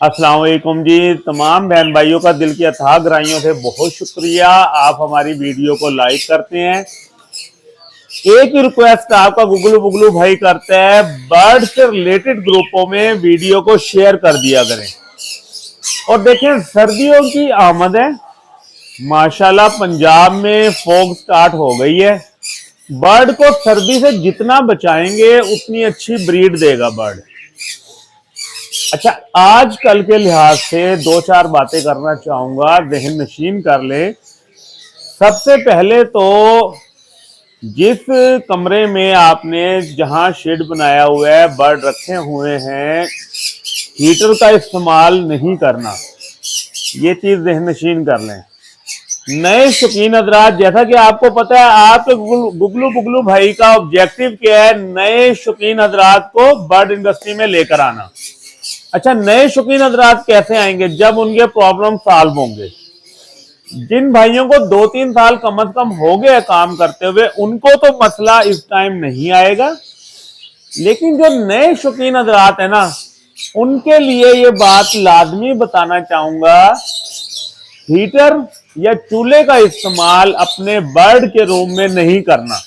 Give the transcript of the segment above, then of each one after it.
अस्सलाम वालेकुम जी। तमाम बहन भाइयों का दिल की अथाह गहराइयों से बहुत शुक्रिया, आप हमारी वीडियो को लाइक करते हैं। एक ही रिक्वेस्ट आपका गुगलू बुगलू भाई करता है, बर्ड से रिलेटेड ग्रुपों में वीडियो को शेयर कर दिया करें। और देखें, सर्दियों की आमद है, माशाल्लाह पंजाब में फॉग स्टार्ट हो गई है। बर्ड को सर्दी से जितना बचाएंगे उतनी अच्छी ब्रीड देगा बर्ड। अच्छा, आज कल के लिहाज से दो चार बातें करना चाहूंगा, जहन नशीन कर ले। सबसे पहले तो जिस कमरे में आपने जहां शेड बनाया हुआ है, बर्ड रखे हुए हैं, हीटर का इस्तेमाल नहीं करना, ये चीज जहन नशीन कर लें। नए शौकीन हजरात, जैसा कि आपको पता है, आपके गुगलू बुगलू भाई का ऑब्जेक्टिव क्या है, नए शौकीन हजरात को बर्ड इंडस्ट्री में लेकर आना। अच्छा, नए शौकीन हजरात कैसे आएंगे? जब उनके प्रॉब्लम सॉल्व होंगे। जिन भाइयों को 2-3 साल कम से कम हो गए काम करते हुए, उनको तो मसला इस टाइम नहीं आएगा, लेकिन जो नए शौकीन हजरात है ना, उनके लिए ये बात लाजमी बताना चाहूंगा, हीटर या चूल्हे का इस्तेमाल अपने बर्ड के रूम में नहीं करना।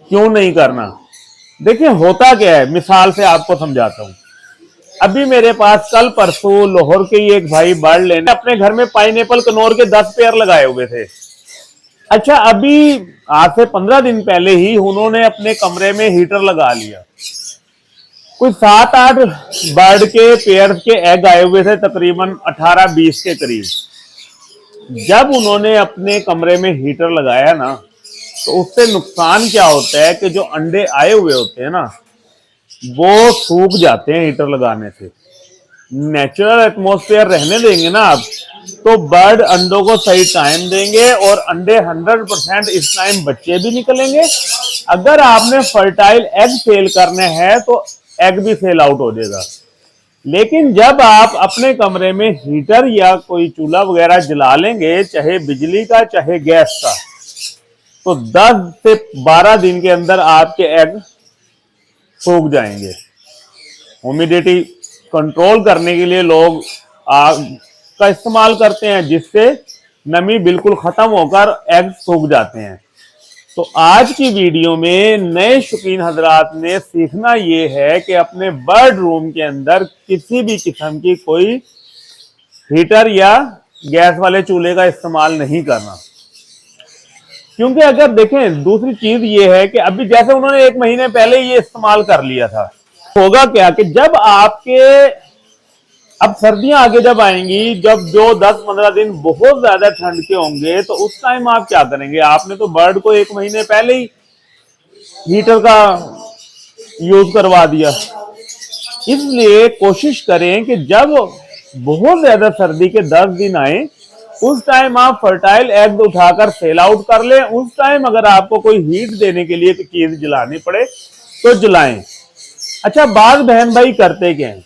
क्यों नहीं करना? देखिए, होता क्या है, मिसाल से आपको समझाता हूं। अभी मेरे पास कल परसों लाहौर के ही एक भाई बर्ड लेने अपने घर में पाइनएप्पल कनौर के 10 पेयर लगाए हुए थे। अच्छा, अभी आज से 15 दिन पहले ही उन्होंने अपने कमरे में हीटर लगा लिया। कुछ 7-8 बर्ड के पेयर के एग आए हुए थे, तकरीबन 18-20 के करीब। जब उन्होंने अपने कमरे में हीटर लगाया ना, तो उससे नुकसान क्या होता है कि जो अंडे आए हुए होते हैं ना, वो सूख जाते हैं हीटर लगाने से। नेचुरल एटमॉस्फेयर रहने देंगे ना आप, तो बर्ड अंडों को सही टाइम देंगे और अंडे 100% इस टाइम बच्चे भी निकलेंगे। अगर आपने फर्टाइल एग सेल करने हैं तो एग भी सेल आउट हो जाएगा। लेकिन जब आप अपने कमरे में हीटर या कोई चूल्हा वगैरह जला लेंगे, चाहे बिजली का चाहे गैस का, तो 10 से 12 दिन के अंदर आपके एग सूख जाएंगे। ह्यूमिडिटी कंट्रोल करने के लिए लोग आग का इस्तेमाल करते हैं, जिससे नमी बिल्कुल खत्म होकर एग सूख जाते हैं। तो आज की वीडियो में नए शौकीन हजरात ने सीखना ये है कि अपने बर्ड रूम के अंदर किसी भी किस्म की कोई हीटर या गैस वाले चूल्हे का इस्तेमाल नहीं करना। क्योंकि अगर देखें, दूसरी चीज ये है कि अभी जैसे उन्होंने 1 महीने पहले ये इस्तेमाल कर लिया था, होगा क्या कि जब आपके अब सर्दियां आगे जब आएंगी, जब जो 10-15 दिन बहुत ज्यादा ठंड के होंगे, तो उस टाइम आप क्या करेंगे? आपने तो बर्ड को 1 महीने पहले ही हीटर का यूज करवा दिया। इसलिए कोशिश करें कि जब बहुत ज्यादा सर्दी के 10 दिन आए, उस टाइम आप फर्टाइल एग उठाकर सेल आउट कर लें। उस टाइम अगर आपको कोई हीट देने के लिए चीज जलानी पड़े तो जलाएं। अच्छा, बाद बहन भाई करते क्या है,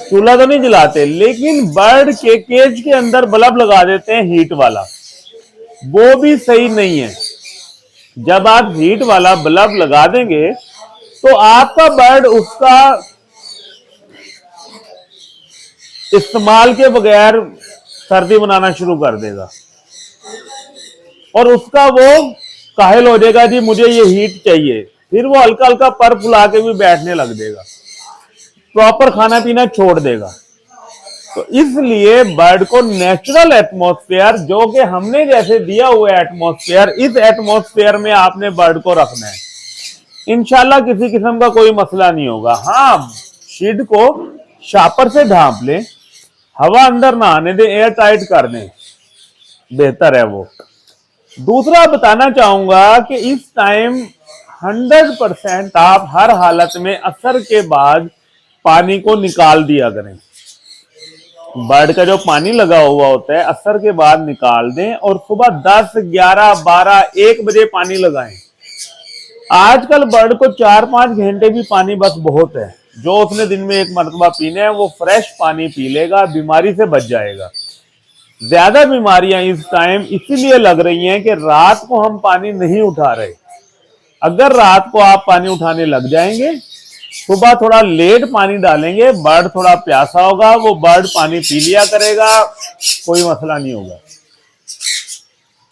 चूल्हा तो नहीं जलाते, लेकिन बर्ड के केज के अंदर बल्ब लगा देते हैं हीट वाला। वो भी सही नहीं है। जब आप हीट वाला बल्ब लगा देंगे तो आपका बर्ड उसका इस्तेमाल के बगैर सर्दी बनाना शुरू कर देगा और उसका वो काहिल हो जाएगा, जी मुझे ये हीट चाहिए। फिर वो हल्का हल्का पर फुला के भी बैठने लग देगा, प्रॉपर खाना पीना छोड़ देगा। तो इसलिए बर्ड को नेचुरल एटमॉस्फेयर, जो कि हमने जैसे दिया हुआ एटमॉस्फेयर, इस एटमॉस्फेयर में आपने बर्ड को रखना है। इंशाल्लाह किसी किस्म का कोई मसला नहीं होगा। हाँ, शेड को शापर से ढांप लें, हवा अंदर ना आने दे, एयर टाइट कर दें, बेहतर है वो। दूसरा बताना चाहूंगा कि इस टाइम 100% आप हर हालत में असर के बाद पानी को निकाल दिया करें। बर्ड का जो पानी लगा हुआ होता है, असर के बाद निकाल दें और सुबह 10, 11, 12, 1 बजे पानी लगाएं। आजकल बर्ड को 4-5 घंटे भी पानी बस बहुत है। जो उसने दिन में 1 मरतबा पीने है, वो फ्रेश पानी पी लेगा, बीमारी से बच जाएगा। ज्यादा बीमारियां इस टाइम इसीलिए लग रही हैं कि रात को हम पानी नहीं उठा रहे। अगर रात को आप पानी उठाने लग जाएंगे सुबह थोड़ा लेट पानी डालेंगे, बर्ड थोड़ा प्यासा होगा, वो बर्ड पानी पी लिया करेगा, कोई मसला नहीं होगा।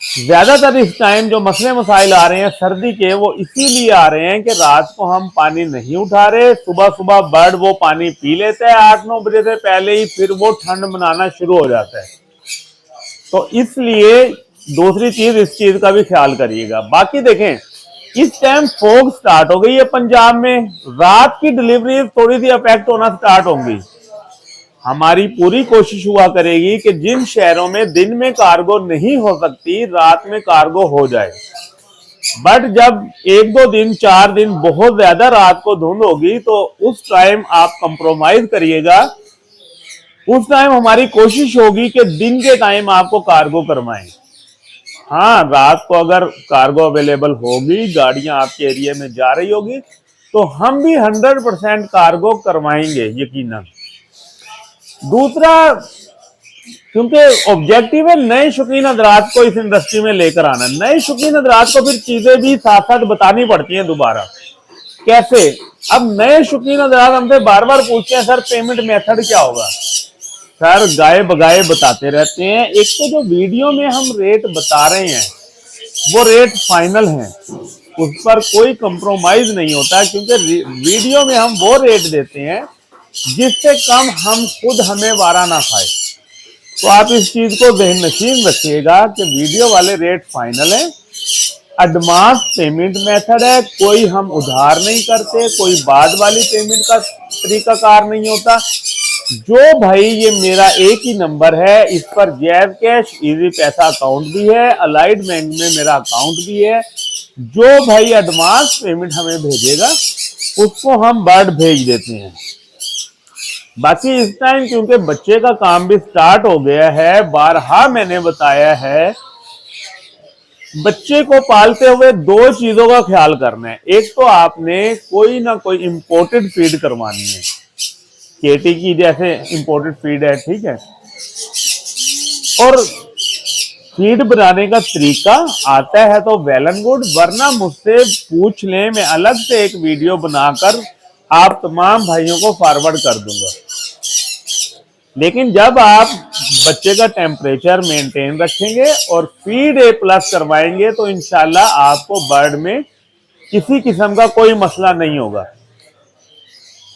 ज्यादातर इस टाइम जो मसले मसाइल आ रहे हैं सर्दी के, वो इसीलिए आ रहे हैं कि रात को हम पानी नहीं उठा रहे, सुबह सुबह बर्ड वो पानी पी लेता है 8-9 बजे से पहले ही, फिर वो ठंड मनाना शुरू हो जाता है। तो इसलिए दूसरी चीज, इस चीज का भी ख्याल करिएगा। बाकी देखें, इस टाइम फोग स्टार्ट हो गई है पंजाब में, रात की डिलीवरी थोड़ी सी अफेक्ट होना स्टार्ट होंगी। हमारी पूरी कोशिश हुआ करेगी कि जिन शहरों में दिन में कार्गो नहीं हो सकती, रात में कार्गो हो जाए। बट जब 1-2 दिन 4 दिन बहुत ज्यादा रात को धुंध होगी, तो उस टाइम आप कंप्रोमाइज करिएगा। उस टाइम हमारी कोशिश होगी कि दिन के टाइम आपको कार्गो करवाएं। हाँ, रात को अगर कार्गो अवेलेबल होगी, गाड़ियां आपके एरिया में जा रही होगी, तो हम भी 100% कार्गो करवाएंगे यकीनन। दूसरा, क्योंकि ऑब्जेक्टिव है नए शौकीन हजरात को इस इंडस्ट्री में लेकर आना। नए शौकीन हजरात को फिर चीजें भी साथ साथ बतानी पड़ती हैं दोबारा। कैसे? अब नए शौकीन हजरात हमसे बार बार पूछते हैं, सर पेमेंट मेथड क्या होगा? सर गाए बगाए बताते रहते हैं। एक तो जो वीडियो में हम रेट बता रहे हैं वो रेट फाइनल है, उस पर कोई कंप्रोमाइज नहीं होता, क्योंकि वीडियो में हम वो रेट देते हैं जिससे कम हम खुद हमें वारा ना खाए। तो आप इस चीज को ज़हन नशीन रखिएगा कि वीडियो वाले रेट फाइनल है, एडवांस पेमेंट मेथड है, कोई हम उधार नहीं करते, कोई बाद वाली पेमेंट का तरीकाकार नहीं होता। जो भाई, ये मेरा एक ही नंबर है, इस पर जैज़ कैश इजी पैसा अकाउंट भी है, अलाइड बैंक में मेरा अकाउंट भी है। जो भाई एडवांस पेमेंट हमें भेजेगा उसको हम बर्ड भेज देते हैं। बाकी इस टाइम क्योंकि बच्चे का काम भी स्टार्ट हो गया है, बारहा मैंने बताया है, बच्चे को पालते हुए 2 चीजों का ख्याल करना है। एक तो आपने कोई ना कोई इंपोर्टेड फीड करवानी है, केटी की जैसे इंपोर्टेड फीड है, ठीक है। और फीड बनाने का तरीका आता है तो वेल एंड गुड, वरना मुझसे पूछ लें, मैं अलग से एक वीडियो बनाकर आप तमाम भाइयों को फॉरवर्ड कर दूंगा। लेकिन जब आप बच्चे का टेम्परेचर मेंटेन रखेंगे और फीड A+ करवाएंगे तो इंशाल्लाह आपको बर्ड में किसी किस्म का कोई मसला नहीं होगा।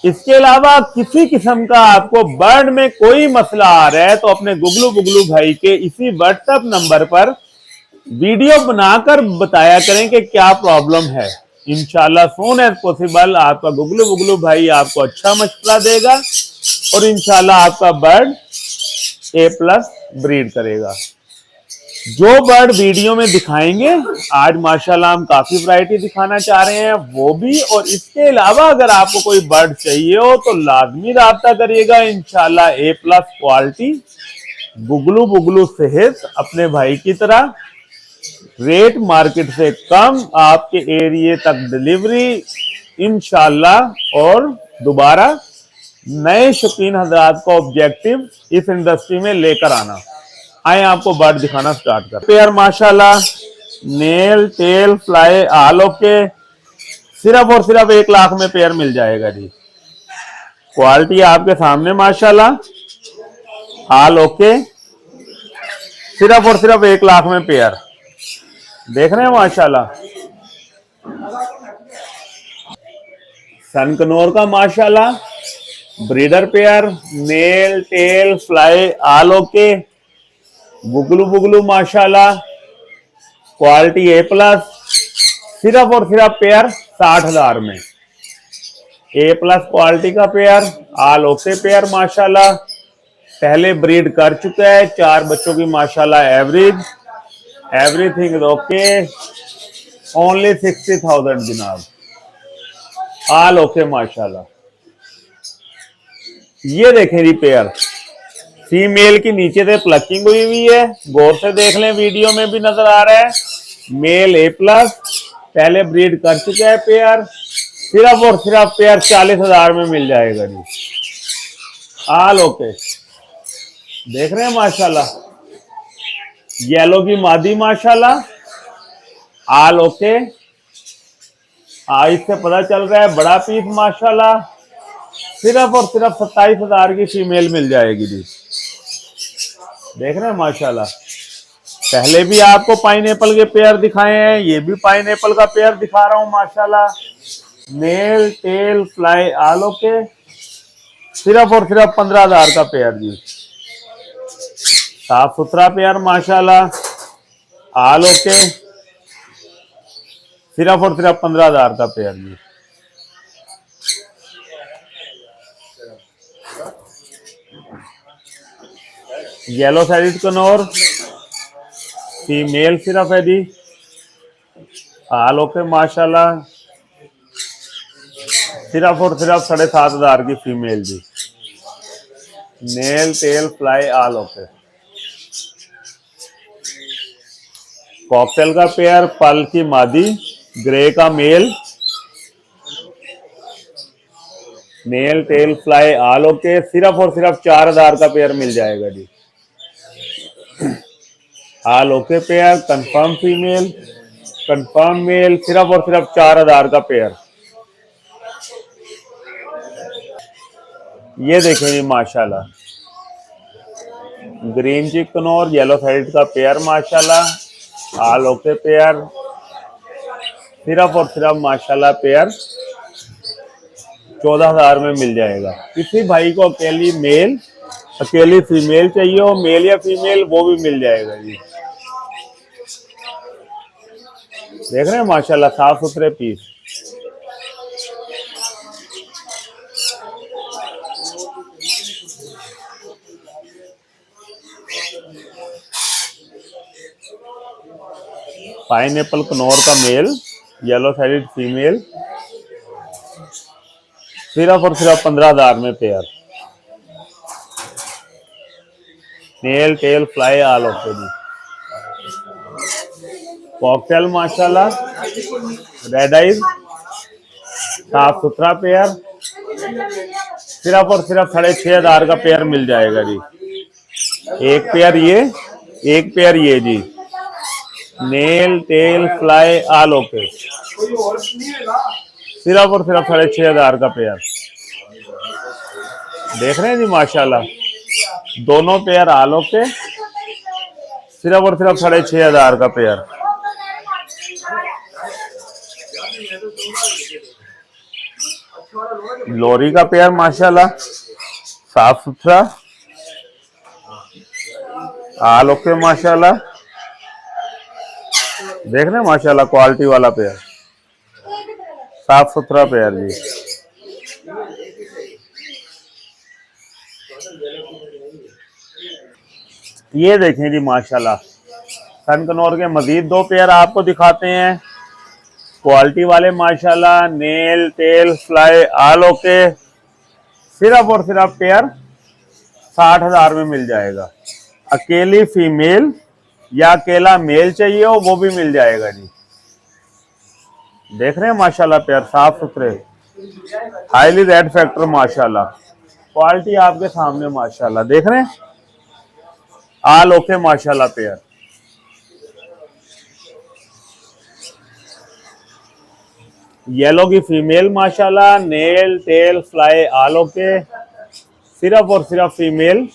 इसके अलावा किसी किस्म का आपको बर्ड में कोई मसला आ रहा है तो अपने गुगलू बुगलू भाई के इसी व्हाट्सएप नंबर पर वीडियो बनाकर बताया करें कि क्या प्रॉब्लम है। इंशाल्लाह सून एज पॉसिबल आपका गुगलू बुगलू भाई आपको अच्छा मशवरा देगा और इंशाल्लाह आपका बर्ड A+ ब्रीड करेगा। जो बर्ड वीडियो में दिखाएंगे, आज माशाल्लाह हम काफी वैरायटी दिखाना चाह रहे हैं वो भी, और इसके अलावा अगर आपको कोई बर्ड चाहिए हो तो लाजमी राब्ता करिएगा। इंशाल्लाह A+ क्वालिटी गुगलू बुगलू सेहत अपने भाई की तरह, रेट मार्केट से कम, आपके एरिया तक डिलीवरी इंशाल्लाह। और दोबारा नए शौकीन हजरात का ऑब्जेक्टिव इस इंडस्ट्री में लेकर आना। आए आपको बर्ड दिखाना स्टार्ट कर। पेयर माशाल्लाह, nail tail fly all okay, सिर्फ और सिर्फ 1 लाख में पेयर मिल जाएगा जी। क्वालिटी आपके सामने माशाल्लाह, ऑल ओके, सिर्फ और सिर्फ 1 लाख में पेयर देख रहे हैं माशाल्लाह। सनकनौर का माशाल्लाह breeder pair, nail tail fly all okay, गुगलू बुगलू माशाल्लाह, क्वालिटी A+, सिर्फ और सिर्फ पेयर 60,000 में। A+ क्वालिटी का पेयर, ऑल ओके पेयर माशाल्लाह, पहले ब्रीड कर चुका है, 4 बच्चों की माशाल्लाह average, everything is okay, only 60,000 जनाब, ऑल ओके माशाल्लाह। ये देखें जी पेयर, फीमेल की नीचे से प्लकिंग हुई है, गौर से देख लें, वीडियो में भी नजर आ रहा है। मेल A+, पहले ब्रीड कर चुका है पेयर, सिर्फ और सिर्फ पेयर 40,000 में मिल जाएगा जी, ऑल ओके। देख रहे हैं माशाल्लाह, येलो की मादी माशाल्लाह, ऑल ओके, इससे पता चल रहा है बड़ा पीस माशाल्लाह सिर्फ और सिर्फ 27,000 की फीमेल मिल जाएगी जी। देख रहे हैं माशाल्लाह। पहले भी आपको पाइनएप्पल के पेयर दिखाए हैं, ये भी पाइनएप्पल का पेयर दिखा रहा हूँ माशाल्लाह। Mail tail fly all okay, सिर्फ और सिर्फ 15,000 का पेयर जी। साफ सुथरा पेयर माशाल्लाह, ऑल ओके, सिर्फ और सिर्फ 15,000 का पेयर जी। येलो साइड कनौर फीमेल सिर्फ है जी, ऑल ओके माशाल्लाह, सिर्फ और सिर्फ 7,500 की फीमेल जी। Nail tail fly all okay. Cockatiel का पेयर, पल की मादी, ग्रे का male, nail tail fly all okay, सिर्फ और सिर्फ 4,000 का पेयर मिल जाएगा जी। All okay pair, confirm female, confirm male, सिर्फ और सिर्फ 4,000 का पेयर। ये देखें जी माशाल्लाह, ग्रीन चिकन और येलो साइड का पेयर माशाल्लाह, ऑल ओके पेयर, सिर्फ और सिर्फ माशाल्लाह पेयर 14,000 में मिल जाएगा। किसी भाई को अकेली मेल अकेली फीमेल चाहिए हो, मेल या फीमेल, वो भी मिल जाएगा जी। देख रहे हैं माशाल्लाह साफ सुथरे पीस। पाइनएप्पल कनौर का मेल, येलो साइडेड फीमेल, सिर्फ और सिर्फ 15,000 में pair. Nail tail fly all okay जी। कॉकटेल माशाल्लाह, रेड आइज, साफ सुथरा पेयर, सिर्फ और सिर्फ 6,500 का पेयर मिल जाएगा जी। एक पेयर ये, एक पेयर ये जी। Nail tail fly all okay, सिर्फ और सिर्फ 6,500 का पेयर। देख रहे हैं जी माशाल्लाह, दोनों पेयर ऑल ओके, सिर्फ और सिर्फ 6,500 का पेयर। लोरी का पेयर माशाल्लाह, साफ सुथरा, ऑल ओके माशाल्लाह। देख रहे हैं माशाल्लाह, क्वालिटी वाला पेयर, साफ सुथरा पेयर जी। ये देखें जी माशाल्लाह, सन कनौर के मजीद 2 पेयर आपको दिखाते हैं, क्वालिटी वाले माशाल्लाह। Nail tail fly all okay, सिर्फ और सिर्फ पेयर 60,000 में मिल जाएगा। अकेली फीमेल या अकेला मेल चाहिए हो, वो भी मिल जाएगा जी। देख रहे हैं माशाल्लाह पेयर साफ सुथरे, हाईली रेड फैक्टर माशाल्लाह, क्वालिटी आपके सामने माशाल्लाह। देख रहे हैं ऑल ओके माशाल्लाह पेयर। येलो की फीमेल माशाल्लाह, nail tail fly all okay, सिर्फ और सिर्फ फीमेल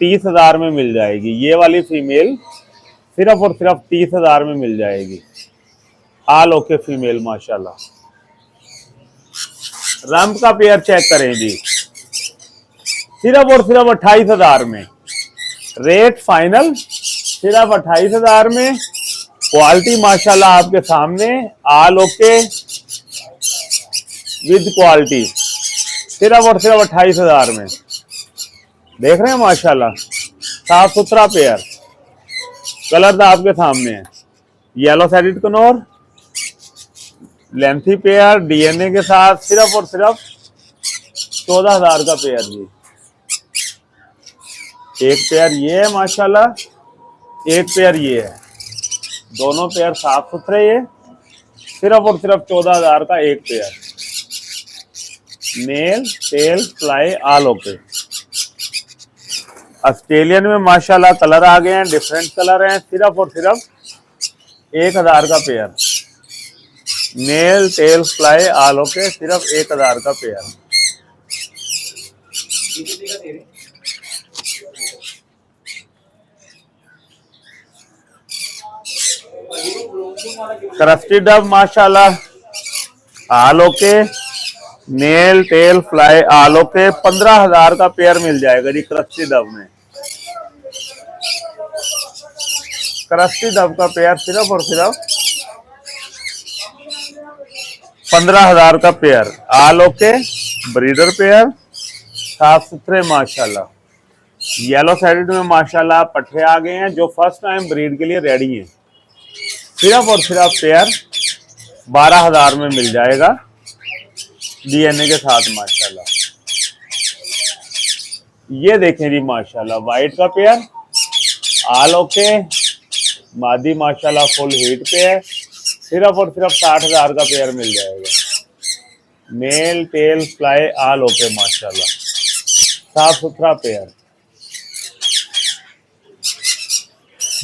30,000 में मिल जाएगी। ये वाली फीमेल सिर्फ और सिर्फ 30,000 में मिल जाएगी। ऑल ओके फीमेल माशाल्लाह। रंप का पेयर चेक करें जी, सिर्फ और सिर्फ 28,000 में, रेट फाइनल सिर्फ 28,000 में। क्वालिटी माशाल्लाह आपके सामने, ऑल ओके विद क्वालिटी, सिर्फ और सिर्फ 28,000 में। देख रहे हैं माशाल्लाह, साफ सुथरा पेयर, कलर तो आपके सामने है। Yellow sided Knorr, lengthy pair, DNA के साथ, सिर्फ और सिर्फ 14,000 का पेयर जी। एक पेयर ये है माशाल्लाह, एक पेयर ये है, दोनों पेयर साफ सुथरे, ये सिर्फ और सिर्फ 14,000 का एक pair. Nail tail fly all okay. Australian में माशाल्लाह कलर आ गए हैं, डिफरेंट कलर हैं, सिर्फ और सिर्फ 1,000 का pair. Mail tail fly all okay, सिर्फ 1000 का पेयर। क्रस्टी डब माशाल्लाह all okay, mail tail fly all okay, 15,000 का पेयर मिल जाएगा जी क्रस्टी डब में। क्रस्टी डब का पेयर सिर्फ और सिर्फ 15,000 का pair, all okay, breeder pair, साफ सुथरे माशाल्लाह। येलो साइडेड में माशाल्लाह पट्टे आ गए हैं जो फर्स्ट टाइम ब्रीड के लिए रेडी हैं। सिर्फ और सिर्फ पेयर 12,000 में मिल जाएगा डीएनए के साथ माशाल्लाह। ये देखें जी माशाल्लाह वाइट का पेयर, ऑल ओके, मादी माशाल्लाह फुल हीट पे है, सिर्फ और सिर्फ 60,000 का पेयर मिल जाएगा। Mail tail fly all okay माशाल्लाह, साफ सुथरा पेयर।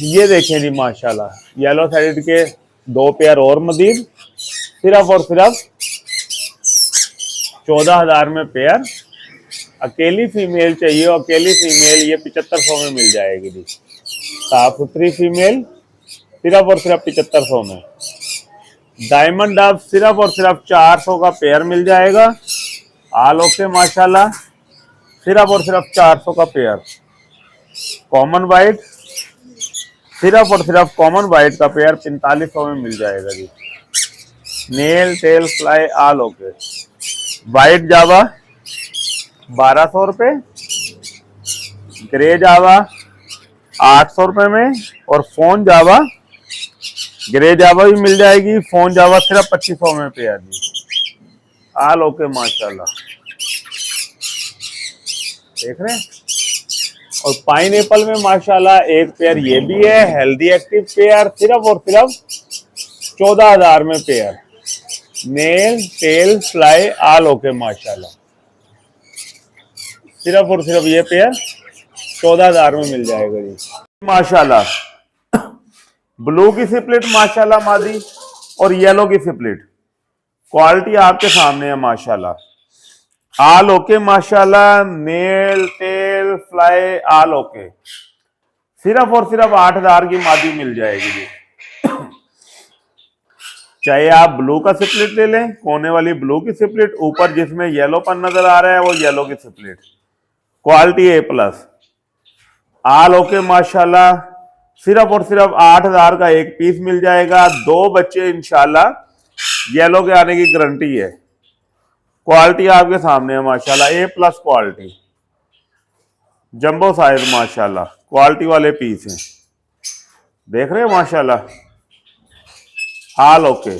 ये देखें जी माशाल्लाह येलो साइड के 2 पेयर और मजीद, सिर्फ और सिर्फ 14,000 में पेयर। अकेली फीमेल चाहिए, अकेली फीमेल ये 7500 में मिल जाएगी जी, साफ सुथरी फीमेल, सिर्फ और सिर्फ 7500 में। डायमंड डब सिर्फ और सिर्फ 400 का पेयर मिल जाएगा, ऑल ओके माशाल्लाह, सिर्फ और सिर्फ 400 का पेयर। कॉमन वाइट सिर्फ और सिर्फ कॉमन वाइट का पेयर 4500 में मिल जाएगा जी। Nail tail fly all okay. White Java 1200 रुपये, ग्रे जावा 800 रुपये में, और फोन जावा, ग्रे जावा भी मिल जाएगी, फोन जावा सिर्फ 2500 में पेयर जी, ऑल ओके माशाल्लाह। देख रहे हैं। और पाइनएप्पल में माशाल्लाह एक पेयर ये भी है, हेल्दी एक्टिव पेयर, सिर्फ और सिर्फ 14,000 में pair. Nail tail fly all okay माशाल्लाह, सिर्फ और सिर्फ ये पेयर 14,000 में मिल जाएगा जी माशाल्लाह। ब्लू की सिपलेट माशाल्लाह मादी, और येलो की सिपलेट, क्वालिटी आपके सामने है माशाल्लाह। ऑल ओके माशाल्लाह, nail tail fly all okay, सिर्फ और सिर्फ 8,000 की मादी मिल जाएगी जी। चाहे आप ब्लू का सिपलेट ले लें, कोने वाली ब्लू की सिपलेट, ऊपर जिसमें येलोपन नजर आ रहा है वो येलो की सिपलेट, क्वालिटी A+, ऑल ओके माशाल्लाह, सिर्फ और सिर्फ 8,000 का एक पीस मिल जाएगा। 2 बच्चे इंशाल्लाह येलो के आने की गारंटी है। क्वालिटी आपके सामने है माशाल्लाह, A+ क्वालिटी, जंबो साइज माशाल्लाह, क्वालिटी वाले पीस हैं, देख रहे हैं माशाल्लाह, ऑल ओके।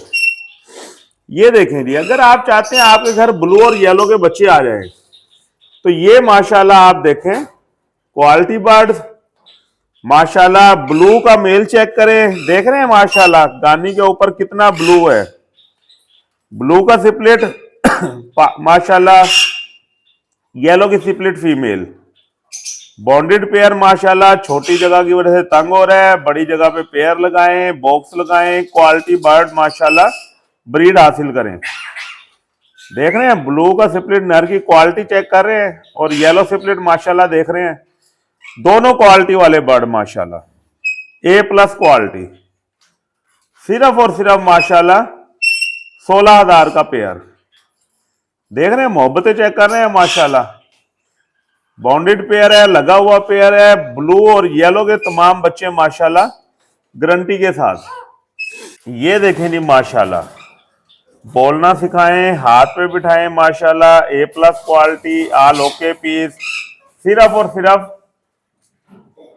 ये देखें जी, अगर आप चाहते हैं आपके घर ब्लू और येलो के बच्चे आ जाएं, तो ये माशाल्लाह आप देखें क्वालिटी बर्ड्स माशाल्लाह। ब्लू का मेल चेक करें, देख रहे हैं माशाल्लाह गानी के ऊपर कितना ब्लू है। ब्लू का सिपलेट माशाल्लाह, येलो की सिपलेट फीमेल, बॉन्डेड पेयर माशाल्लाह। छोटी जगह की वजह से तंग हो रहा है, बड़ी जगह पे पेयर लगाएं, बॉक्स लगाएं, क्वालिटी बर्ड माशाल्लाह ब्रीड हासिल करें। देख रहे हैं ब्लू का सिपलेट नर की क्वालिटी चेक कर रहे हैं, और येलो सिपलेट माशाल्लाह देख रहे हैं, दोनों क्वालिटी वाले बर्ड माशाल्लाह, A+ क्वालिटी, सिर्फ और सिर्फ माशाल्लाह 16,000 का पेयर। देख रहे हैं, मोहब्बतें चेक कर रहे हैं माशाल्लाह, बॉन्डेड पेयर है, लगा हुआ पेयर है, ब्लू और येलो के तमाम बच्चे माशाल्लाह गारंटी के साथ। ये देखें जी माशाल्लाह, बोलना सिखाएं, हाथ पे बिठाएं माशाल्लाह, A+ quality, all okay piece, सिर्फ और सिर्फ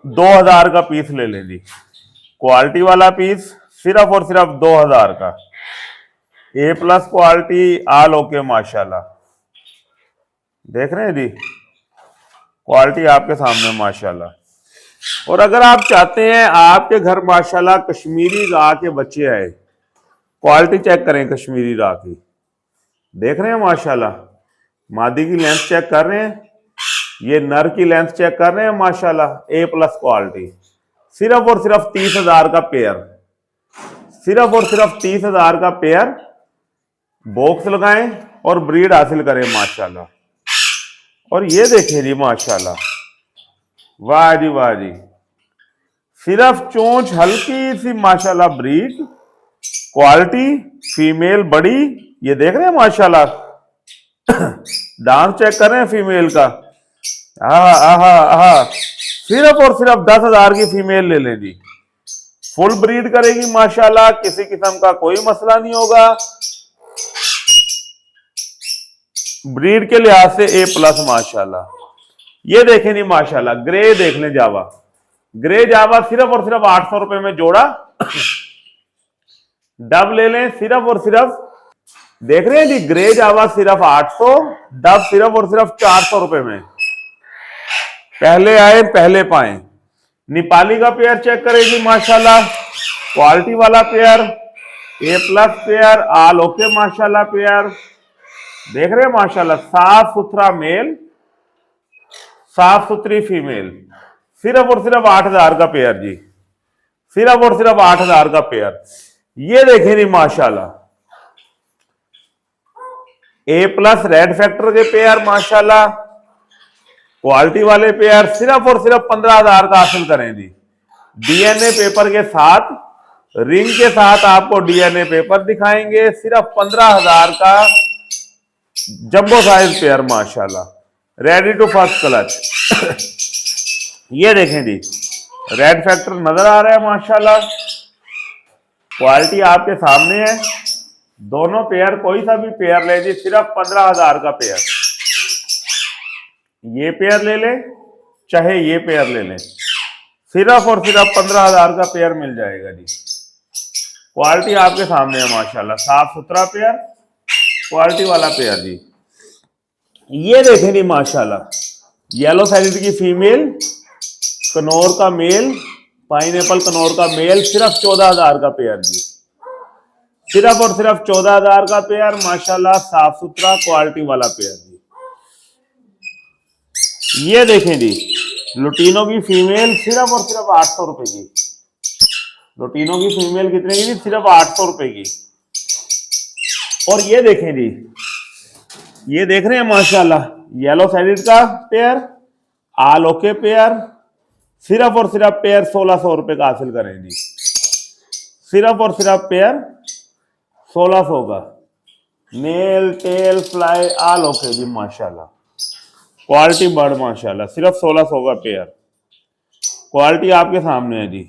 2,000 का पीस ले लें जी, क्वालिटी वाला पीस सिर्फ और सिर्फ 2,000 का, A+ क्वालिटी, ऑल ओके माशाल्लाह। देख रहे हैं जी, क्वालिटी आपके सामने माशाल्लाह। और अगर आप चाहते हैं आपके घर माशाल्लाह कश्मीरी राह के बच्चे आए, क्वालिटी चेक करें कश्मीरी राह की, देख रहे हैं माशाल्लाह, मादी की लेंथ चेक कर रहे हैं, ये नर की लेंथ चेक कर रहे हैं माशाल्लाह, A+ क्वालिटी, सिर्फ और सिर्फ 30,000 का पेयर, सिर्फ और सिर्फ 30,000 का पेयर बॉक्स लगाएं और ब्रीड हासिल करें माशाल्लाह। और ये देखिए जी माशाल्लाह, वाह जी वाह जी, सिर्फ चोंच हल्की सी माशाल्लाह, ब्रीड क्वालिटी, फीमेल बड़ी, ये देख रहे हैं माशाल्लाह, डांस चेक कर रहे हैं फीमेल का। आहा आहा आहा, सिर्फ और सिर्फ 10,000 की फीमेल ले लें जी। फुल ब्रीड करेगी माशाल्लाह, किसी किस्म का कोई मसला नहीं होगा। ब्रीड के लिहाज से A+ माशाल्लाह। ये देखें नहीं माशाल्लाह, ग्रे देख लें जावा, ग्रे जावा सिर्फ और सिर्फ 800 रुपए में जोड़ा। डब ले लें सिर्फ और सिर्फ, देख रहे हैं जी, ग्रे जावा सिर्फ 800, डब सिर्फ और सिर्फ 400 रुपए में। पहले आए पहले पाए। नेपाली का पेयर चेक करेगी माशाल्लाह, क्वालिटी वाला pair, A+ pair, all okay माशाल्लाह पेयर, देख रहे हैं माशाल्लाह, साफ सुथरा मेल, साफ सुथरी फीमेल, सिर्फ और सिर्फ 8,000 का पेयर जी, सिर्फ और सिर्फ 8,000 का पेयर। ये देखें जी माशाल्लाह, A+ रेड फैक्टर के पेयर माशाल्लाह, क्वालिटी वाले पेयर, सिर्फ और सिर्फ 15,000 का हासिल करें जी। DNA पेपर के साथ, रिंग के साथ आपको DNA पेपर दिखाएंगे, सिर्फ 15,000 का जंबो साइज पेयर माशाल्लाह, रेडी टू फर्स्ट क्लच। ये देखें जी, रेड फैक्टर नजर आ रहा है माशाल्लाह, क्वालिटी आपके सामने है। दोनों पेयर, कोई सा भी पेयर ले जी, सिर्फ 15,000 का पेयर। ये पेयर ले ले चाहे ये पेयर ले लें, सिर्फ और सिर्फ 15,000 का पेयर मिल जाएगा जी। क्वालिटी आपके सामने है माशाल्लाह, साफ सुथरा पेयर, क्वालिटी वाला पेयर जी। ये देखें जी माशाल्लाह, येलो साइड की फीमेल, कनौर का मेल, पाइनएप्पल कनौर का मेल, सिर्फ 14,000 का पेयर जी, सिर्फ और सिर्फ 14,000 का पेयर माशाल्लाह, साफ सुथरा क्वालिटी वाला पेयर जी। ये देखें जी, लुटीनो की फीमेल, सिर्फ और सिर्फ 800 रुपए की। लुटीनो की फीमेल कितने की जी? सिर्फ 800 रुपए की। और ये देखें जी, ये देख रहे हैं माशाल्लाह, येलो साइडेड का पेयर, आल ओके पेयर, सिर्फ और सिर्फ पेयर 1600 रुपए का हासिल करें जी, सिर्फ और सिर्फ पेयर 1600 का। Male tail fly all okay जी माशाल्लाह, क्वालिटी बर्ड माशाल्लाह, सिर्फ 1600 का पेयर, क्वालिटी आपके सामने है जी।